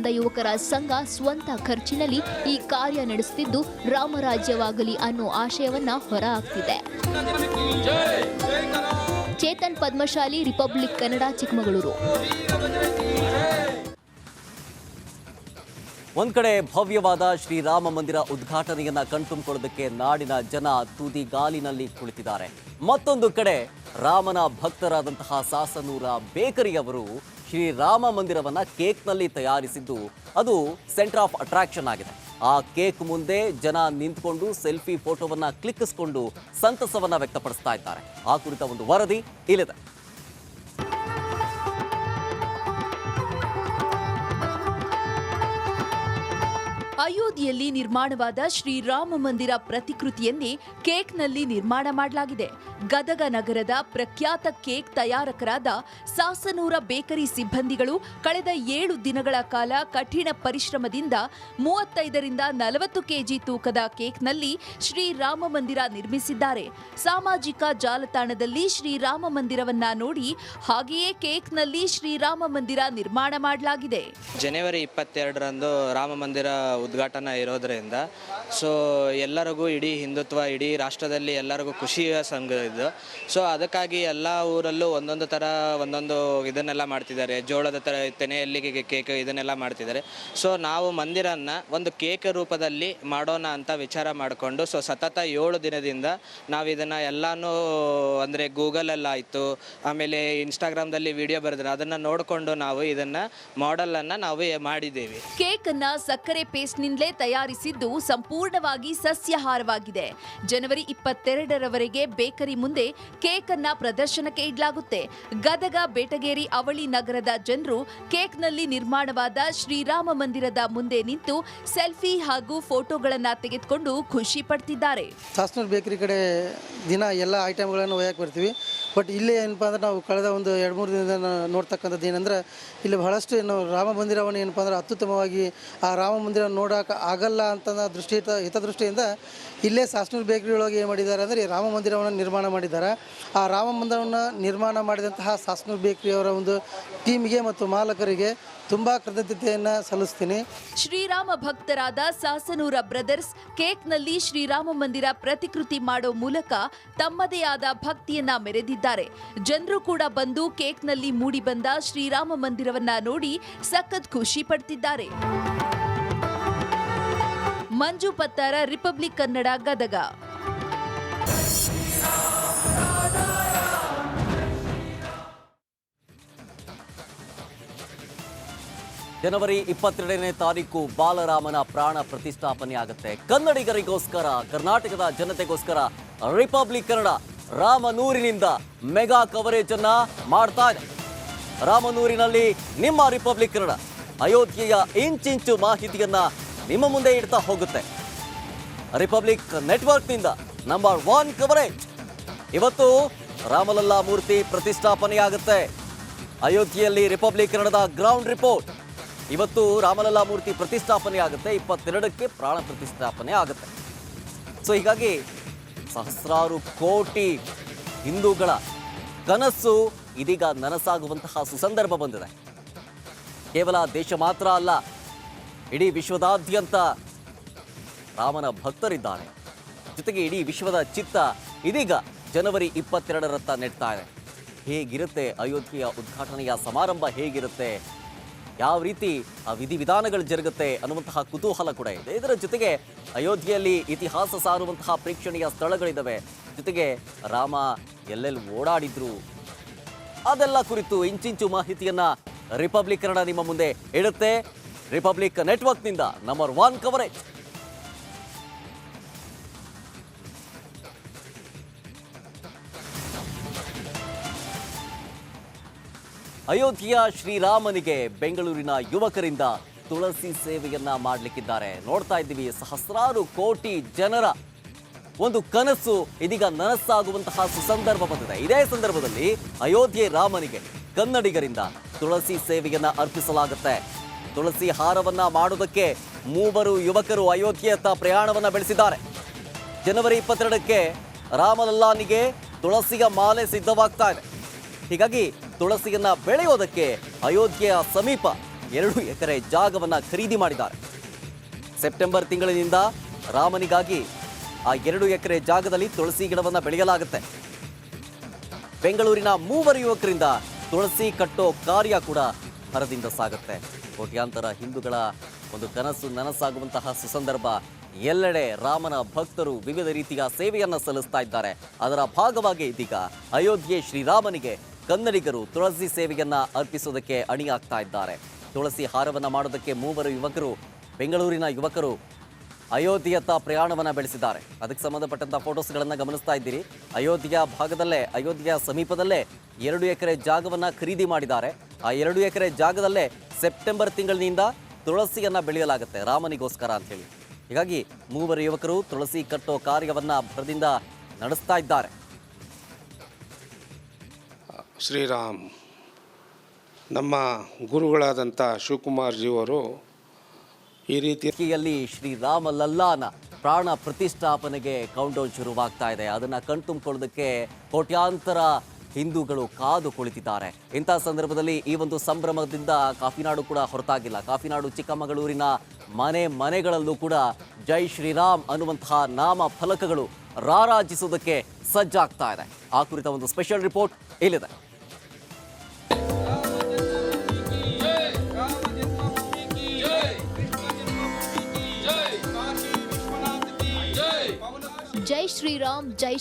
ಅಂಧ ಯುವಕರ ಸಂಘ ಸ್ವಂತ ಖರ್ಚಿನಲ್ಲಿ ಈ ಕಾರ್ಯ ನಡೆಸುತ್ತಿದ್ದು ರಾಮರಾಜ್ಯವಾಗಲಿ ಅನ್ನೋ ಆಶಯವನ್ನ ಹೊರಹಾಕ್ತಿದೆ. ಚೇತನ್ ಪದ್ಮಶಾಲಿ, ರಿಪಬ್ಲಿಕ್ ಕನ್ನಡ, ಚಿಕ್ಕಮಗಳೂರು. ಒಂದ್ ಕಡೆ ಭವ್ಯವಾದ ಶ್ರೀರಾಮ ಮಂದಿರ ಉದ್ಘಾಟನೆಯನ್ನ ಕಣ್ತುಂಬಿಕೊಳ್ಳೋದಕ್ಕೆ ನಾಡಿನ ಜನ ತುದಿಗಾಲಿನಲ್ಲಿ ಕುಳಿತಿದ್ದಾರೆ. ಮತ್ತೊಂದು ಕಡೆ ರಾಮನ ಭಕ್ತರಾದಂತಹ ಸಾಸನೂರ ಬೇಕರಿಯವರು ಶ್ರೀರಾಮ ಮಂದಿರವನ್ನ ಕೇಕ್ನಲ್ಲಿ ತಯಾರಿಸಿದ್ದು ಅದು ಸೆಂಟರ್ ಆಫ್ ಅಟ್ರಾಕ್ಷನ್ ಆಗಿದೆ. ಆ ಕೇಕ್ ಮುಂದೆ ಜನ ನಿಂತ್ಕೊಂಡು ಸೆಲ್ಫಿ ಫೋಟೋವನ್ನ ಕ್ಲಿಕ್ಕಿಸಿಕೊಂಡು ಸಂತಸವನ್ನ ವ್ಯಕ್ತಪಡಿಸ್ತಾ ಇದ್ದಾರೆ. ಆ ಕುರಿತ ಒಂದು ವರದಿ ಇಲ್ಲಿದೆ. ಅಯೋಧ್ಯೆಯಲ್ಲಿ ನಿರ್ಮಾಣವಾದ ಶ್ರೀರಾಮ ಮಂದಿರ ಪ್ರತಿಕೃತಿಯನ್ನೇ ಕೇಕ್ನಲ್ಲಿ ನಿರ್ಮಾಣ ಮಾಡಲಾಗಿದೆ. ಗದಗ ನಗರದ ಪ್ರಖ್ಯಾತ ಕೇಕ್ ತಯಾರಕರಾದ ಸಾಸನೂರ ಬೇಕರಿ ಸಿಬ್ಬಂದಿಗಳು ಕಳೆದ 7 ದಿನಗಳ ಕಾಲ ಕಠಿಣ ಪರಿಶ್ರಮದಿಂದ 35ರಿಂದ 40 ಕೆಜಿ ತೂಕದ ಕೇಕ್ನಲ್ಲಿ ಶ್ರೀರಾಮ ಮಂದಿರ ನಿರ್ಮಿಸಿದ್ದಾರೆ. ಸಾಮಾಜಿಕ ಜಾಲತಾಣದಲ್ಲಿ ಶ್ರೀರಾಮ ಮಂದಿರವನ್ನ ನೋಡಿ ಹಾಗೆಯೇ ಕೇಕ್ನಲ್ಲಿ ಶ್ರೀರಾಮ ಮಂದಿರ ನಿರ್ಮಾಣ ಮಾಡಲಾಗಿದೆ. ಜನವರಿ 22ರಂದು ರಾಮ ಮಂದಿರ ಉದ್ಘಾಟನೆ ಇರೋದ್ರಿಂದ ಸೊ ಎಲ್ಲರಿಗೂ ಇಡೀ ಹಿಂದುತ್ವ ಇಡೀ ರಾಷ್ಟ್ರದಲ್ಲಿ ಎಲ್ಲರಿಗೂ ಖುಷಿಯ ಸಂಘ ಇದು. ಸೊ ಅದಕ್ಕಾಗಿ ಎಲ್ಲ ಊರಲ್ಲೂ ಒಂದೊಂದು ಥರ ಒಂದೊಂದು ಇದನ್ನೆಲ್ಲ ಮಾಡ್ತಿದ್ದಾರೆ. ಜೋಳದ ತೆನೆಯಲ್ಲಿ ಕೇಕ್ ಇದನ್ನೆಲ್ಲ ಮಾಡ್ತಿದ್ದಾರೆ. ಸೊ ನಾವು ಮಂದಿರನ್ನ ಒಂದು ಕೇಕ್ ರೂಪದಲ್ಲಿ ಮಾಡೋಣ ಅಂತ ವಿಚಾರ ಮಾಡಿಕೊಂಡು ಸೊ ಸತತ 7 ದಿನದಿಂದ ನಾವು ಇದನ್ನು ಎಲ್ಲನೂ ಅಂದರೆ ಗೂಗಲಲ್ಲಾಯಿತು, ಆಮೇಲೆ ಇನ್ಸ್ಟಾಗ್ರಾಮ್ದಲ್ಲಿ ವಿಡಿಯೋ ಬರೆದ್ರೆ ಅದನ್ನು ನೋಡಿಕೊಂಡು ನಾವು ಇದನ್ನು ಮಾಡೆಲನ್ನು ನಾವು ಮಾಡಿದ್ದೇವೆ. ಕೇಕನ್ನು ಸಕ್ಕರೆ ಪೇಸ್ಟ್ನಿಂದಲೇ ತಯಾರಿಸಿದ್ದು ಸಂಪೂರ್ಣವಾಗಿ ಸಸ್ಯಾಹಾರವಾಗಿದೆ. ಜನವರಿ 22ರವರೆಗೆ ಬೇಕರಿ ಮುಂದೆ ಕೇಕನ್ನು ಪ್ರದರ್ಶನಕ್ಕೆ ಇಡಲಾಗುತ್ತೆ. ಗದಗ, ಬೇಟಗೇರಿ, ಅವಳಿ ನಗರದ ಜನರು ಕೇಕ್ನಲ್ಲಿ ನಿರ್ಮಾಣವಾದ ಶ್ರೀರಾಮ ಮಂದಿರದ ಮುಂದೆ ನಿಂತು ಸೆಲ್ಫಿ ಹಾಗೂ ಫೋಟೋಗಳನ್ನು ತೆಗೆದುಕೊಂಡು ಖುಷಿ ಪಡ್ತಿದ್ದಾರೆ. ಸಾಸನೂರು ಬೇಕರಿ ಕಡೆ ದಿನ ಎಲ್ಲ ಐಟಮ್ಗಳನ್ನು ಒಯ್ಯಕ್ಕೆ ಬರ್ತೀವಿ. ಬಟ್ ಇಲ್ಲಿ ಏನಪ್ಪ ಅಂದ್ರೆ ನಾವು ಕಳೆದ ಒಂದು 2-3 ದಿನದಿಂದ ನೋಡ್ತಕ್ಕಂಥದ್ದು ಏನಂದ್ರೆ ಇಲ್ಲಿ ಬಹಳಷ್ಟು ನಾವು ರಾಮ ಮಂದಿರವನ್ನು ಏನಪ್ಪ ಅಂದ್ರೆ ಅತ್ಯುತ್ತಮವಾಗಿ ಆ ರಾಮ ಮಂದಿರ ನೋಡೋಕೆ ಆಗಲ್ಲ ಅಂತ ಹಿತದೃಷ್ಟಿಯಿಂದ ಇಲ್ಲೇ ಸಾಸನೂರು ಬೇಕರಿ ಒಳಗೆ ಏನು ಮಾಡಿದ್ದಾರೆ ಅಂದರೆ ರಾಮ ಮಂದಿರವನ್ನು ನಿರ್ಮಾಣ ಮಾಡಿದ್ದಾರೆ. ಆ ರಾಮ ಮಂದಿರವನ್ನು ನಿರ್ಮಾಣ ಮಾಡಿದಂತಹ ಸಾಸನೂರು ಬೇಕರಿಯವರ ಒಂದು ಟೀಮಿಗೆ ಮತ್ತು ಮಾಲಕರಿಗೆ ತುಂಬ ಕೃತಜ್ಞತೆಯನ್ನು ಸಲ್ಲಿಸ್ತೀನಿ. ಶ್ರೀರಾಮ ಭಕ್ತರಾದ ಸಾಸನೂರ ಬ್ರದರ್ಸ್ ಕೇಕ್ನಲ್ಲಿ ಶ್ರೀರಾಮ ಮಂದಿರ ಪ್ರತಿಕೃತಿ ಮಾಡೋ ಮೂಲಕ ತಮ್ಮದೇ ಆದ ಭಕ್ತಿಯನ್ನ ಮೆರೆದಿದ್ದಾರೆ. ಜನರು ಕೂಡ ಬಂದು ಕೇಕ್ನಲ್ಲಿ ಮೂಡಿ ಬಂದ ಶ್ರೀರಾಮ ಮಂದಿರವನ್ನ ನೋಡಿ ಸಖತ್ ಖುಷಿ ಪಡ್ತಿದ್ದಾರೆ. ಮಂಜು ಪತ್ತಾರ, ರಿಪಬ್ಲಿಕ್ ಕನ್ನಡ, ಗದಗ. ಜನವರಿ 22ನೇ ತಾರೀಕು ಬಾಲರಾಮನ ಪ್ರಾಣ ಪ್ರತಿಷ್ಠಾಪನೆ ಆಗುತ್ತೆ. ಕನ್ನಡಿಗರಿಗೋಸ್ಕರ, ಕರ್ನಾಟಕದ ಜನತೆಗೋಸ್ಕರ ರಿಪಬ್ಲಿಕ್ ಕನ್ನಡ ರಾಮನೂರಿನಿಂದ ಮೆಗಾ ಕವರೇಜ್ ಅನ್ನ ಮಾಡ್ತಾ ಇದೆ. ರಾಮನೂರಿನಲ್ಲಿ ನಿಮ್ಮ ರಿಪಬ್ಲಿಕ್ ಕನ್ನಡ ಅಯೋಧ್ಯೆಯ ಇಂಚಿಂಚು ಮಾಹಿತಿಯನ್ನ ನಿಮ್ಮ ಮುಂದೆ ಇಡ್ತಾ ಹೋಗುತ್ತೆ. ರಿಪಬ್ಲಿಕ್ ನೆಟ್ವರ್ಕ್ನಿಂದ ನಂಬರ್ 1 ಕವರೇಜ್. ಇವತ್ತು ರಾಮಲಲ್ಲಾ ಮೂರ್ತಿ ಪ್ರತಿಷ್ಠಾಪನೆಯಾಗುತ್ತೆ. ಅಯೋಧ್ಯೆಯಲ್ಲಿ ರಿಪಬ್ಲಿಕ್ ಕನ್ನಡದ ಗ್ರೌಂಡ್ ರಿಪೋರ್ಟ್. ಇವತ್ತು ರಾಮಲಲ್ಲಾ ಮೂರ್ತಿ ಪ್ರತಿಷ್ಠಾಪನೆ ಆಗುತ್ತೆ. 22ಕ್ಕೆ ಪ್ರಾಣ ಪ್ರತಿಷ್ಠಾಪನೆ ಆಗುತ್ತೆ. ಸೊ ಹೀಗಾಗಿ ಸಹಸ್ರಾರು ಕೋಟಿ ಹಿಂದೂಗಳ ಕನಸು ಇದೀಗ ನನಸಾಗುವಂತಹ ಸುಸಂದರ್ಭ ಬಂದಿದೆ. ಕೇವಲ ದೇಶ ಮಾತ್ರ ಅಲ್ಲ, ಇಡೀ ವಿಶ್ವದಾದ್ಯಂತ ರಾಮನ ಭಕ್ತರಿದ್ದಾರೆ. ಜೊತೆಗೆ ಇಡೀ ವಿಶ್ವದ ಚಿತ್ತ ಇದೀಗ ಜನವರಿ 22ರತ್ತ ನೆಡ್ತಾ ಇದೆ. ಹೇಗಿರುತ್ತೆ ಅಯೋಧ್ಯೆಯ ಉದ್ಘಾಟನೆಯ ಸಮಾರಂಭ, ಹೇಗಿರುತ್ತೆ, ಯಾವ ರೀತಿ ಆ ವಿಧಿವಿಧಾನಗಳು ಜರುಗುತ್ತೆ ಅನ್ನುವಂತಹ ಕುತೂಹಲ ಕೂಡ ಇದೆ. ಇದರ ಜೊತೆಗೆ ಅಯೋಧ್ಯೆಯಲ್ಲಿ ಇತಿಹಾಸ ಸಾರುವಂತಹ ಪ್ರೇಕ್ಷಣೀಯ ಸ್ಥಳಗಳಿದ್ದಾವೆ. ಜೊತೆಗೆ ರಾಮ ಎಲ್ಲೆಲ್ಲಿ ಓಡಾಡಿದ್ರು ಅದೆಲ್ಲ ಕುರಿತು ಇಂಚಿಂಚು ಮಾಹಿತಿಯನ್ನ ರಿಪಬ್ಲಿಕ್ ಕನ್ನಡ ನಿಮ್ಮ ಮುಂದೆ ಇಡುತ್ತೆ. ರಿಪಬ್ಲಿಕ್ ನೆಟ್ವರ್ಕ್ನಿಂದ ನಂಬರ್ 1 ಕವರೇಜ್. ಅಯೋಧ್ಯೆಯ ಶ್ರೀರಾಮನಿಗೆ ಬೆಂಗಳೂರಿನ ಯುವಕರಿಂದ ತುಳಸಿ ಸೇವೆಯನ್ನ ಮಾಡಲಿಕ್ಕಿದ್ದಾರೆ. ನೋಡ್ತಾ ಇದ್ದೀವಿ, ಸಹಸ್ರಾರು ಕೋಟಿ ಜನರ ಒಂದು ಕನಸು ಇದೀಗ ನನಸಾಗುವಂತಹ ಸುಸಂದರ್ಭ ಬಂದಿದೆ. ಇದೇ ಸಂದರ್ಭದಲ್ಲಿ ಅಯೋಧ್ಯೆ ರಾಮನಿಗೆ ಕನ್ನಡಿಗರಿಂದ ತುಳಸಿ ಸೇವೆಯನ್ನ ಅರ್ಪಿಸಲಾಗುತ್ತೆ. ತುಳಸಿ ಹಾರವನ್ನ ಮಾಡೋದಕ್ಕೆ 3 ಯುವಕರು ಅಯೋಧ್ಯೆಯತ್ತ ಪ್ರಯಾಣವನ್ನ ಬೆಳೆಸಿದ್ದಾರೆ. ಜನವರಿ 22ಕ್ಕೆ ರಾಮಲಲ್ಲಾನಿಗೆ ತುಳಸಿಯ ಮಾಲೆ ಸಿದ್ಧವಾಗ್ತಾ ಇದೆ. ಹೀಗಾಗಿ ತುಳಸಿಯನ್ನ ಬೆಳೆಯೋದಕ್ಕೆ ಅಯೋಧ್ಯೆಯ ಸಮೀಪ 2 ಎಕರೆ ಜಾಗವನ್ನು ಖರೀದಿ ಮಾಡಿದ್ದಾರೆ. ಸೆಪ್ಟೆಂಬರ್ ತಿಂಗಳಿನಿಂದ ರಾಮನಿಗಾಗಿ ಆ 2 ಎಕರೆ ಜಾಗದಲ್ಲಿ ತುಳಸಿ ಗಿಡವನ್ನು ಬೆಳೆಯಲಾಗುತ್ತೆ. ಬೆಂಗಳೂರಿನ 3 ಯುವಕರಿಂದ ತುಳಸಿ ಕಟ್ಟೋ ಕಾರ್ಯ ಕೂಡ ಭರದಿಂದ ಸಾಗುತ್ತೆ. ಕೋಟ್ಯಾಂತರ ಹಿಂದೂಗಳ ಒಂದು ಕನಸು ನನಸಾಗುವಂತಹ ಸುಸಂದರ್ಭ. ಎಲ್ಲೆಡೆ ರಾಮನ ಭಕ್ತರು ವಿವಿಧ ರೀತಿಯ ಸೇವೆಯನ್ನು ಸಲ್ಲಿಸ್ತಾ ಇದ್ದಾರೆ. ಅದರ ಭಾಗವಾಗಿ ಇದೀಗ ಅಯೋಧ್ಯೆ ಶ್ರೀರಾಮನಿಗೆ ಕನ್ನಡಿಗರು ತುಳಸಿ ಸೇವೆಯನ್ನ ಅರ್ಪಿಸೋದಕ್ಕೆ ಅಣಿಯಾಗ್ತಾ ಇದ್ದಾರೆ. ತುಳಸಿ ಹಾರವನ್ನು ಮಾಡೋದಕ್ಕೆ 3 ಯುವಕರು, ಬೆಂಗಳೂರಿನ ಯುವಕರು ಅಯೋಧ್ಯೆಯತ್ತ ಪ್ರಯಾಣವನ್ನು ಬೆಳೆಸಿದ್ದಾರೆ. ಅದಕ್ಕೆ ಸಂಬಂಧಪಟ್ಟಂಥ ಫೋಟೋಸ್ಗಳನ್ನು ಗಮನಿಸ್ತಾ ಇದ್ದೀರಿ. ಅಯೋಧ್ಯೆಯ ಭಾಗದಲ್ಲೇ, ಅಯೋಧ್ಯೆಯ ಸಮೀಪದಲ್ಲೇ 2 ಎಕರೆ ಜಾಗವನ್ನು ಖರೀದಿ ಮಾಡಿದ್ದಾರೆ. ಆ 2 ಎಕರೆ ಜಾಗದಲ್ಲೇ ಸೆಪ್ಟೆಂಬರ್ ತಿಂಗಳಿನಿಂದ ತುಳಸಿಯನ್ನು ಬೆಳೆಯಲಾಗುತ್ತೆ ರಾಮನಿಗೋಸ್ಕರ ಅಂತ ಹೇಳಿ. ಹೀಗಾಗಿ 3 ಯುವಕರು ತುಳಸಿ ಕಟ್ಟೋ ಕಾರ್ಯವನ್ನು ಭರದಿಂದ ನಡೆಸ್ತಾ ಇದ್ದಾರೆ. ಶ್ರೀರಾಮ್ ನಮ್ಮ ಗುರುಗಳಾದಂಥ ಶಿವಕುಮಾರ್ ಜಿಯವರು ಈ ರೀತಿಯಲ್ಲಿ ಶ್ರೀರಾಮ ಲಲ್ಲಾನ ಪ್ರಾಣ ಪ್ರತಿಷ್ಠಾಪನೆಗೆ ಕೌಂಟೌನ್ ಶುರುವಾಗ್ತಾ ಇದೆ. ಅದನ್ನು ಕಣ್ತುಂಬಿಕೊಳ್ಳೋದಕ್ಕೆ ಕೋಟ್ಯಾಂತರ ಹಿಂದೂಗಳು ಕಾದು ಕುಳಿತಿದ್ದಾರೆ. ಇಂಥ ಸಂದರ್ಭದಲ್ಲಿ ಈ ಒಂದು ಸಂಭ್ರಮದಿಂದ ಕಾಫಿನಾಡು ಕೂಡ ಹೊರತಾಗಿಲ್ಲ. ಕಾಫಿನಾಡು ಚಿಕ್ಕಮಗಳೂರಿನ ಮನೆಗಳಲ್ಲೂ ಕೂಡ ಜೈ ಶ್ರೀರಾಮ್ ಅನ್ನುವಂತಹ ನಾಮ ಫಲಕಗಳು ರಾರಾಜಿಸುವುದಕ್ಕೆ ಸಜ್ಜಾಗ್ತಾ ಇದೆ. ಆ ಕುರಿತ ಒಂದು ಸ್ಪೆಷಲ್ ರಿಪೋರ್ಟ್ ಇಲ್ಲಿದೆ. ಜೈ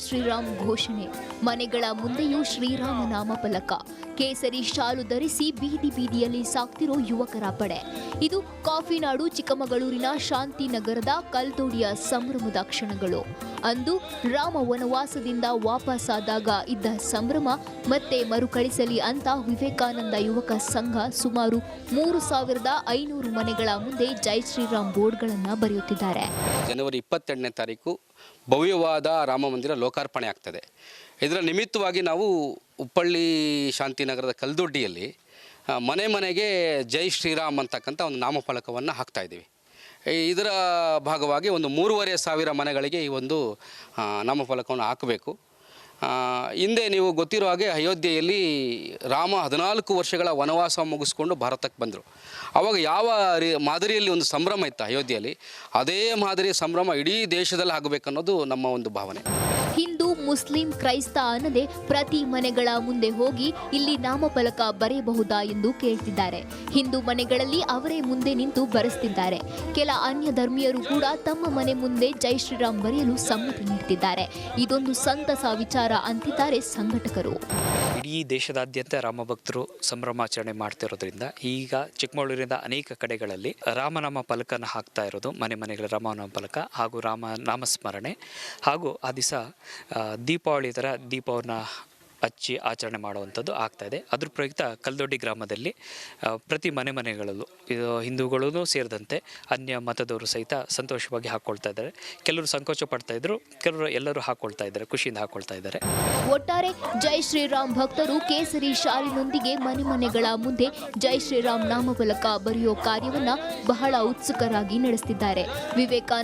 ಶ್ರೀರಾಮ್ ಘೋಷಣೆ. ಮನೆಗಳ ಮುಂದೆಯೂ ಶ್ರೀರಾಮ ನಾಮ ಫಲಕ. ಕೇಸರಿ ಶಾಲು ಧರಿಸಿ ಬೀದಿ ಬೀದಿಯಲ್ಲಿ ಸಾಕ್ತಿರೋ ಯುವಕರ ಪಡೆ. ಇದು ಕಾಫಿನಾಡು ಚಿಕ್ಕಮಗಳೂರಿನ ಶಾಂತಿನಗರದ ಕಲ್ದೋಡಿಯ ಸಂಭ್ರಮದ ಕ್ಷಣಗಳು. ಅಂದು ರಾಮ ವನವಾಸದಿಂದ ವಾಪಸ್ಸಾದಾಗ ಇದ್ದ ಸಂಭ್ರಮ ಮತ್ತೆ ಮರುಕಳಿಸಲಿ ಅಂತ ವಿವೇಕಾನಂದ ಯುವಕ ಸಂಘ ಸುಮಾರು 3500 ಮನೆಗಳ ಮುಂದೆ ಜೈ ಶ್ರೀರಾಮ್ ಬೋರ್ಡ್ಗಳನ್ನು ಬರೆಯುತ್ತಿದ್ದಾರೆ. ಜನವರಿ 28ನೇ ತಾರೀಕು ಭವ್ಯವಾದ ರಾಮ ಮಂದಿರ ಲೋಕಾರ್ಪಣೆ ಆಗ್ತದೆ. ಇದರ ನಿಮಿತ್ತವಾಗಿ ನಾವು ಉಪ್ಪಳ್ಳಿ ಶಾಂತಿನಗರದ ಕಲ್ದೊಡ್ಡಿಯಲ್ಲಿ ಮನೆಗೆ ಜೈ ಶ್ರೀರಾಮ್ ಅಂತಕ್ಕಂಥ ಒಂದು ನಾಮಫಲಕವನ್ನು ಹಾಕ್ತಾಯಿದ್ದೀವಿ. ಇದರ ಭಾಗವಾಗಿ ಒಂದು 3500 ಮನೆಗಳಿಗೆ ಈ ಒಂದು ನಾಮಫಲಕವನ್ನು ಹಾಕಬೇಕು. ಹಿಂದೆ ನೀವು ಗೊತ್ತಿರೋ ಹಾಗೆ ಅಯೋಧ್ಯೆಯಲ್ಲಿ ರಾಮ 14 ವರ್ಷಗಳ ವನವಾಸ ಮುಗಿಸ್ಕೊಂಡು ಭಾರತಕ್ಕೆ ಬಂದರು. ಆವಾಗ ಯಾವ ಮಾದರಿಯಲ್ಲಿ ಒಂದು ಸಂಭ್ರಮ ಇತ್ತು ಅಯೋಧ್ಯೆಯಲ್ಲಿ, ಅದೇ ಮಾದರಿಯ ಸಂಭ್ರಮ ಇಡೀ ದೇಶದಲ್ಲಿ ಆಗಬೇಕನ್ನೋದು ನಮ್ಮ ಒಂದು ಭಾವನೆ. ಹಿಂದೂ, ಮುಸ್ಲಿಂ, ಕ್ರೈಸ್ತ ಅನ್ನದೆ ಪ್ರತಿ ಮನೆಗಳ ಮುಂದೆ ಹೋಗಿ ಇಲ್ಲಿ ನಾಮಫಲಕ ಬರೆಯಬಹುದಾ ಎಂದು ಕೇಳ್ತಿದ್ದಾರೆ. ಹಿಂದೂ ಮನೆಗಳಲ್ಲಿ ಅವರೇ ಮುಂದೆ ನಿಂತು ಬರೆಸ್ತಿದ್ದಾರೆ. ಕೆಲ ಅನ್ಯ ಧರ್ಮೀಯರು ಕೂಡ ತಮ್ಮ ಮನೆ ಮುಂದೆ ಜೈ ಶ್ರೀರಾಮ್ ಬರೆಯಲು ಸಮ್ಮತಿ ನೀಡುತ್ತಿದ್ದಾರೆ. ಇದೊಂದು ಸಂತಸ ವಿಚಾರ ಅಂತಿದ್ದಾರೆ ಸಂಘಟಕರು. ಇಡೀ ದೇಶದಾದ್ಯಂತ ರಾಮ ಭಕ್ತರು ಸಂಭ್ರಮಾಚರಣೆ ಮಾಡ್ತಿರೋದ್ರಿಂದ ಈಗ ಚಿಕ್ಕಮಗಳೂರಿನ ಅನೇಕ ಕಡೆಗಳಲ್ಲಿ ರಾಮನಾಮ ಫಲಕನ ಹಾಕ್ತಾ ಇರೋದು. ಮನೆಗಳ ರಾಮನಾಮ ಫಲಕ ಹಾಗೂ ರಾಮ ನಾಮಸ್ಮರಣೆ ಹಾಗೂ ಆ ದಿವಸ ದೀಪಾವಳಿ ಥರ ದೀಪವನ್ನು ಹಚ್ಚಿ ಆಚರಣೆ ಮಾಡುವಂಥದ್ದು ಆಗ್ತಾಯಿದೆ. ಅದ್ರ ಪ್ರಯುಕ್ತ ಕಲ್ದೊಡ್ಡಿ ಗ್ರಾಮದಲ್ಲಿ ಪ್ರತಿ ಮನೆಗಳಲ್ಲೂ ಇದು ಹಿಂದೂಗಳೂ ಸೇರಿದಂತೆ ಅನ್ಯ ಮತದವರು ಸಹಿತ ಸಂತೋಷವಾಗಿ ಹಾಕ್ಕೊಳ್ತಾ ಇದ್ದಾರೆ. ಕೆಲವರು ಸಂಕೋಚ ಪಡ್ತಾ ಇದ್ರು, ಕೆಲವರು ಎಲ್ಲರೂ ಹಾಕ್ಕೊಳ್ತಾ ಇದ್ದಾರೆ, ಖುಷಿಯಿಂದ ಹಾಕ್ಕೊಳ್ತಾ ಇದ್ದಾರೆ. ಒಟ್ಟಾರೆ ಜೈ ಶ್ರೀರಾಮ್ ಭಕ್ತರು ಕೇಸರಿ ಶಾಲಿನೊಂದಿಗೆ ಮನೆಗಳ ಮುಂದೆ ಜೈ ಶ್ರೀರಾಮ್ ನಾಮಫಲಕ ಬರೆಯೋ ಕಾರ್ಯವನ್ನ ಬಹಳ ಉತ್ಸುಕರಾಗಿ ನಡೆಸುತ್ತಿದ್ದಾರೆ. ವಿವೇಕಾನಂದ